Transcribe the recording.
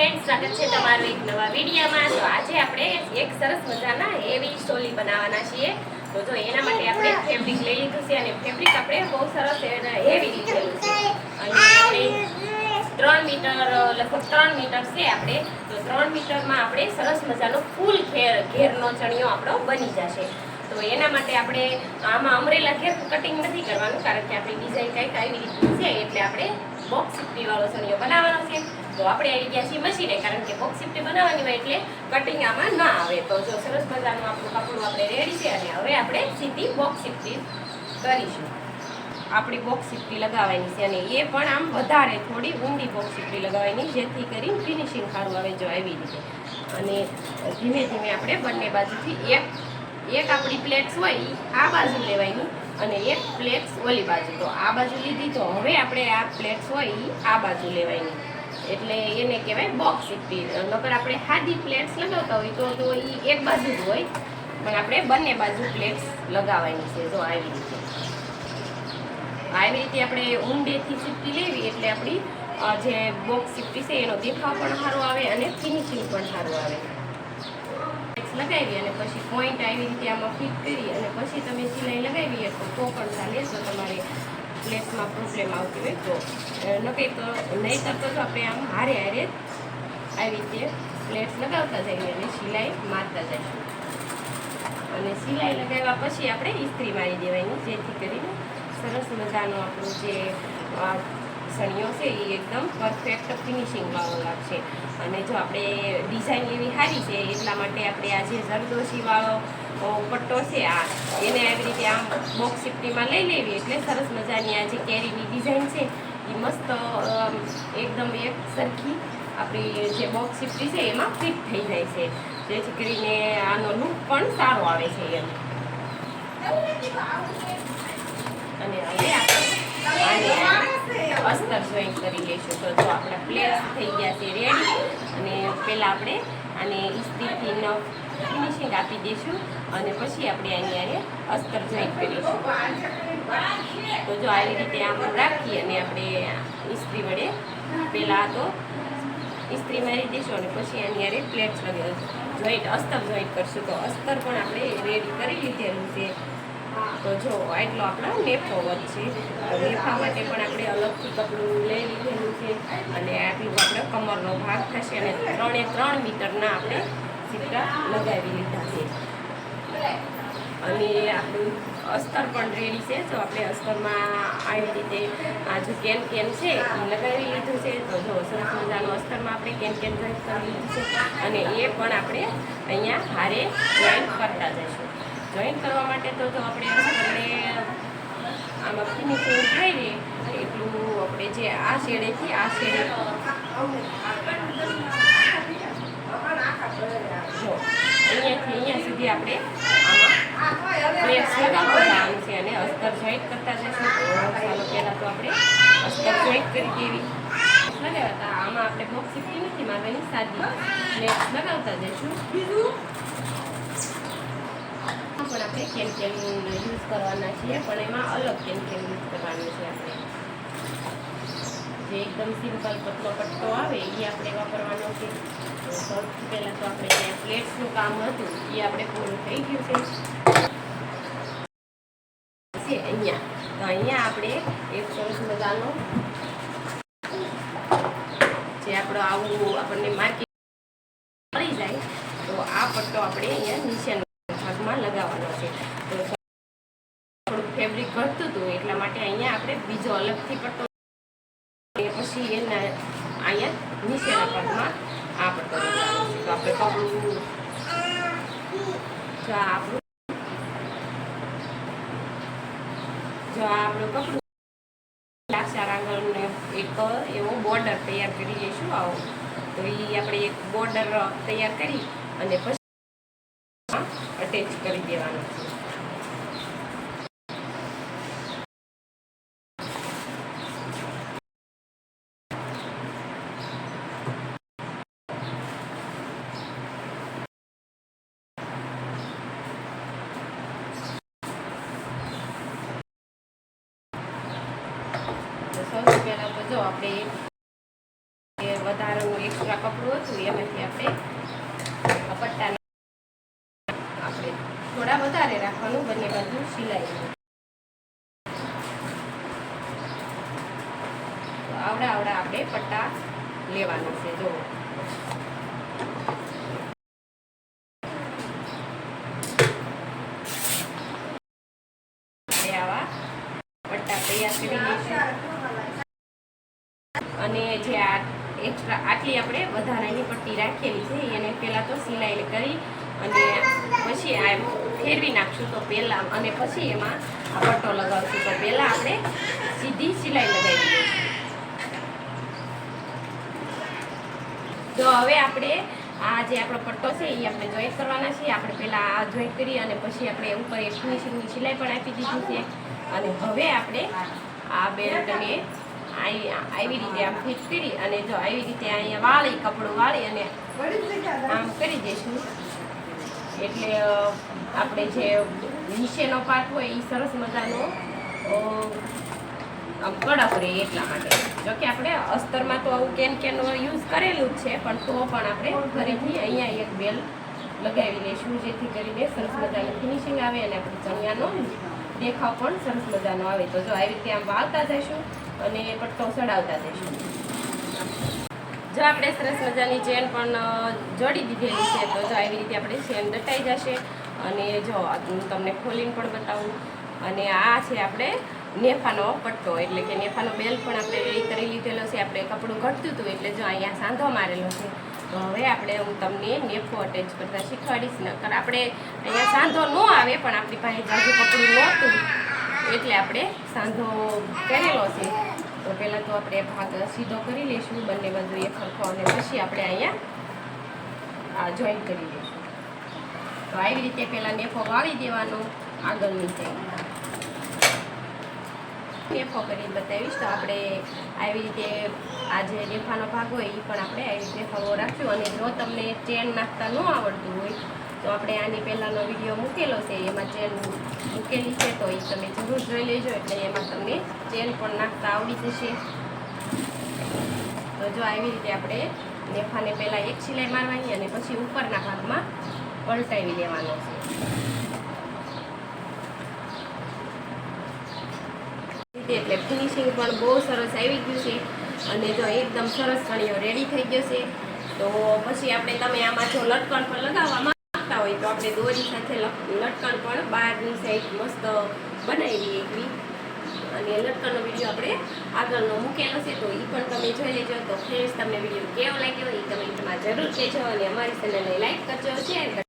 Friends, સ્વાગત છે તમારું એક નવા વિડીયોમાં। તો આજે આપણે એક સરસ મજાના હેવી સ્ટોલી બનાવવાના છીએ। તો જો એના માટે આપણે ફેબ્રિક લઈ લીધું છે અને ફેબ્રિક આપણે બહુ સરસ હેવી લીધેલું છે અને આપણે 3 મીટર લગભગ 3 મીટર છે આપણે। તો 3 મીટરમાં આપણે સરસ મજાનો ફૂલ ઘેરનો ચણિયો આપણો બની જશે। તો એના માટે આપણે આમાં અમરેલા ઘેર કટિંગ નથી કરવાનું, કારણ કે આપણી ડિઝાઇન કંઈક આવી રીતની છે, એટલે આપણે બોક્સ સિફ્ટી વાળો ચણિયો બનાવવાનો છે। તો આપણે આવી ગયા છીએ મશીને, કારણ કે બોક્સ સિફ્ટી બનાવવાની હોય એટલે કટિંગ આમાં ના આવે। તો જો સરસ મજાનું આપણું કપડું આપણે રેડી છે અને હવે આપણે સીધી બોક્સ સિફ્ટી કરીશું। આપણી બોક્સ સિફ્ટી લગાવવાની છે અને એ પણ આમ વધારે થોડી ઊંડી બોક્સ સિફ્ટી લગાવવાની, જેથી કરી ફિનિશિંગ સારું આવે જો આવી રીતે। અને ધીમે ધીમે આપણે બંને બાજુથી એક આપણી પ્લેટ્સ હોય એ આ બાજુ લેવાની અને એક પ્લેટ્સ ઓલી બાજુ। તો આ બાજુ લીધી, તો હવે આપણે આ પ્લેટ્સ હોય એ આ બાજુ લેવાની, એટલે એને કહેવાય બોક્સ સિફ્ટી। નકર આપણે સાદી પ્લેટ્સ લગાવતા હોય તો એ એક બાજુ જ હોય, પણ આપણે બંને બાજુ પ્લેટ્સ લગાવવાની છે જો આવી રીતે। આવી રીતે આપણે ઊંડેથી સિફ્ટી લેવી એટલે આપણી જે બોક્સ સિફ્ટી છે એનો દેખાવ પણ સારો આવે અને ફિનિશિંગ પણ સારું આવે। લગાવી અને પછી પોઈન્ટ આવી રીતે આમાં ફિટ કરી અને પછી તમે સિલાઈ લગાવી તો પણ ચાલે। તો તમારે પ્લેટ્સમાં પ્રોબ્લેમ આવતી હોય તો નહીંતર તો આપણે આમ હારે આવી રીતે પ્લેટ્સ લગાવતા જઈએ અને સિલાઈ મારતા જઈશું। અને સિલાઈ લગાવ્યા પછી આપણે ઇસ્ત્રી મારી દેવાની, જેથી કરીને સરસ મજાનો આપણો જે સણિયો છે એ એકદમ પરફેક્ટ ફિનિશિંગ વાળો લાગશે। અને જો આપણે ડિઝાઇન એવી સારી છે એટલા માટે આપણે આ જે જરદોશી વાળો પટ્ટો છે એને આવી રીતે આમ બોક્સ સિફ્ટીમાં લઈ લેવી એટલે સરસ મજાની આ જે કેરીની ડિઝાઇન છે એ મસ્ત એકદમ એક સરખી આપણી જે બોક્સ સિફ્ટી છે એમાં ફિટ થઈ જાય છે, જેથી કરીને આનો લુક પણ સારો આવે છે એમ। અને હવે આપણે અસ્તર જોઈન્ટ કરી લઈશું। તો જો આપણા પ્લેટ્સ થઈ ગયા છે રેડી, અને પહેલાં આપણે આને ઇસ્ત્રીથી ફિનિશિંગ આપી દઈશું અને પછી આપણે આની આરે અસ્તર જોઈન્ટ કરીશું। તો જો આવી રીતે આમ રાખી અને આપણે ઇસ્ત્રી વડે પહેલાં તો ઇસ્ત્રી મારી દઈશું અને પછી આની આરે પ્લેટ્સ જોઈન્ટ અસ્તર જોઈન્ટ કરશું। તો અસ્તર પણ આપણે રેડી કરી લીધેલું છે। તો જો એટલો આપણો નેફો વધશે, તો નેફા માટે પણ આપણે અલગથી કપડું લઈ લીધેલું છે અને આટલું આપણે કમરનો ભાગ થશે અને 3 મીટરના આપણે સિક્કા લગાવી લીધા છે। અને આપણું અસ્તર પણ રેડી છે। તો આપણે અસ્તરમાં આવી રીતે આ જો કેન છે એ લગાવી લીધું છે। તો જો સરસ મજાનું અસ્તરમાં આપણે કેન જોઈન્ટ કરી લીધું છે અને એ પણ આપણે અહીંયા હારે જોઈન્ટ કરતા જઈશું। જોઈન્ટ કરવા માટે તો જો આપણે અસ્તરને આમાં ફિનિશિંગ થાય ને એટલું આપણે જે આ શેડેથી આ શેડે જો અહીંયાથી અહીંયા સુધી આપણે આમાં પ્લેટ્સ લગાવતા જવાનું છે અને અસ્તર જોઈન્ટ કરતા જઈશું। તો ચાલો પહેલાં તો આપણે અસ્તર જોઈન્ટ કરી દેવી લગાવ્યા હતા, આમાં આપણે બોક્સ સિફ્ટી નથી મારવાની, સાદી પ્લેટ્સ લગાવતા જઈશું। પણ આપણે કેન યુઝ કરવાના છીએ, પણ એમાં અલગ કેન યુઝ કરવાનું છે આપણે। જે એકદમ સિમ્પલ પતલો પટ્ટો આવે એ આપણે વાપરવાનો છે। તો સૌથી પહેલાં તો આપણે જે પ્લેટ્સનું કામ હતું એ આપણે પૂરું થઈ ગયું છે। અહીંયા તો અહીંયા આપણે એક સરસ મજાનો જે આપણો આવું આપણને માર્કેટ મળી જાય તો આ પટ્ટો આપણે અહીંયા નીચેના ભાગમાં લગાવવાનો છે। તો થોડુંક ફેબ્રિક ઘટતું હતું એટલા માટે અહીંયા આપણે બીજો અલગથી પટ્ટો પછી એના અહીંયા નીચેના ભાગમાં આ પટ્ટો લગાવવાનો છે। તો આપણે કપડું જો આપણું કપડું લાક્ષા આંગળને એક એવો બોર્ડર તૈયાર કરી દઈશું આવો। તો એ આપણે એક બોર્ડર તૈયાર કરી અને પછી અટેચ કરી દેવાનો છે। સૌથી પહેલાં તો જો આપણે વધારાનું એક એક્સ્ટ્રા કપડું હતું એમાંથી આપણે આ પટ્ટાને આપણે થોડા વધારે રાખવાનું, બંને બાજુ સિલાઈ. આવડા આવડા આપણે પટ્ટા લેવાના છે. જો આવા પટ્ટા તૈયાર કરી લઈશું. અને જે આ એક્સ્ટ્રા આટલી આપણે વધારાની પટ્ટી રાખેલી છે એને પહેલાં તો સિલાઈ કરી અને પછી આ ફેરવી નાખશું. તો પહેલાં અને પછી એમાં આ પટ્ટો લગાવશું. તો પહેલાં આપણે સીધી સિલાઈ લગાવી દઈશું. તો હવે આપણે આ જે આપણો પટ્ટો છે એ આપણે જોઈન્ટ કરવાના છીએ. આપણે પહેલાં આ જોઈન્ટ કરી અને પછી આપણે ઉપર એક ફિનિશિંગની સિલાઈ પણ આપી દીધી છે. અને હવે આપણે આ બેલ્ટને આવી રીતે આમ ફિટ કરી અને જો આવી રીતે અહીંયા વાળી કપડું વાળી અને આમ કરી દઈશું. એટલે આપણે જે નીચેનો પાર્ટ હોય એ સરસ મજાનો આમ કડક રહે એટલા માટે. જોકે આપણે અસ્તરમાં તો આવું કેનનો યુઝ કરેલું જ છે, પણ તો પણ આપણે ફરીથી અહીંયા એક બેલ લગાવી લઈશું જેથી કરીને સરસ મજાનું ફિનિશિંગ આવે અને આપણે ચણિયાનો દેખાવ પણ સરસ મજાનો આવે. તો જો આવી રીતે આમ વાળતા જઈશું અને પટ્ટો ચડાવતા જઈશું. જો આપણે સરસ મજાની ચેન પણ જોડી દીધેલી છે. તો જો આવી રીતે આપણે ચેન દટાઈ જશે. અને જો હું તમને ખોલીને પણ બતાવું. અને આ છે આપણે નેફાનો પટ્ટો, એટલે કે નેફાનો બેલ્ટ પણ આપણે રેડી કરી લીધેલો છે. આપણે કપડું ઘટતું હતું એટલે જો અહીંયા સાંધો મારેલો છે. તો હવે આપણે હું તમને નેફો અટેચ કરતા શીખવાડીશ. નકર આપણે અહીંયા સાંધો ન આવે, પણ આપણી પાસે જાજુ કપડું નહોતું એટલે આપણે સાંધો કરેલો છે. તો પહેલાં તો આપણે ભાગ સીધો કરી લઈશું બંને બાજુ એક સરખો, અને પછી આપણે અહીંયા આ જોઈન્ટ કરી લઈશું. તો આવી રીતે પહેલાં નેફો વાળી દેવાનો આગળની સાઈડ. નેફો કરી બતાવીશ. તો આપણે આવી રીતે આ જે નેફાનો ભાગ હોય એ પણ આપણે આવી રીતે ફરવો રાખશું. અને જો તમને ચેન નાખતા ન આવડતું હોય તો આપણે આની પહેલાંનો વિડીયો મૂકેલો છે, એમાં ચેન મૂકેલી છે. તો એ તમે જરૂર જોઈ લેજો, એટલે એમાં તમને ચેન પણ નાખતા આવડી જશે. તો જો આવી રીતે આપણે નેફાને પહેલાં એક સિલાઈ મારવાની અને પછી ઉપરના ભાગમાં પલટાવી દેવાનો છે. એટલે ફિનિશિંગ પણ બહુ સરસ આવી ગયું છે. અને જો એકદમ સરસ કણીઓ રેડી થઈ ગયો છે. તો પછી આપણે તમે આમાં જો લટકણ પણ લગાવવા માંગતા હોય તો આપણે દોરી સાથે લટકણ પણ બહારની સાઈડ મસ્ત બનાવી એકવી. અને લટકણનો વિડીયો આપણે આગળનો મૂકેલો છે, તો એ પણ તમે જોઈ લેજો. તો ફ્રેન્ડ્સ, તમને વિડીયો કેવો લાગ્યો એ કમેન્ટમાં જરૂર કહેજો. અને અમારી ચેનલને લાઈક કરજો, શેર કરજો.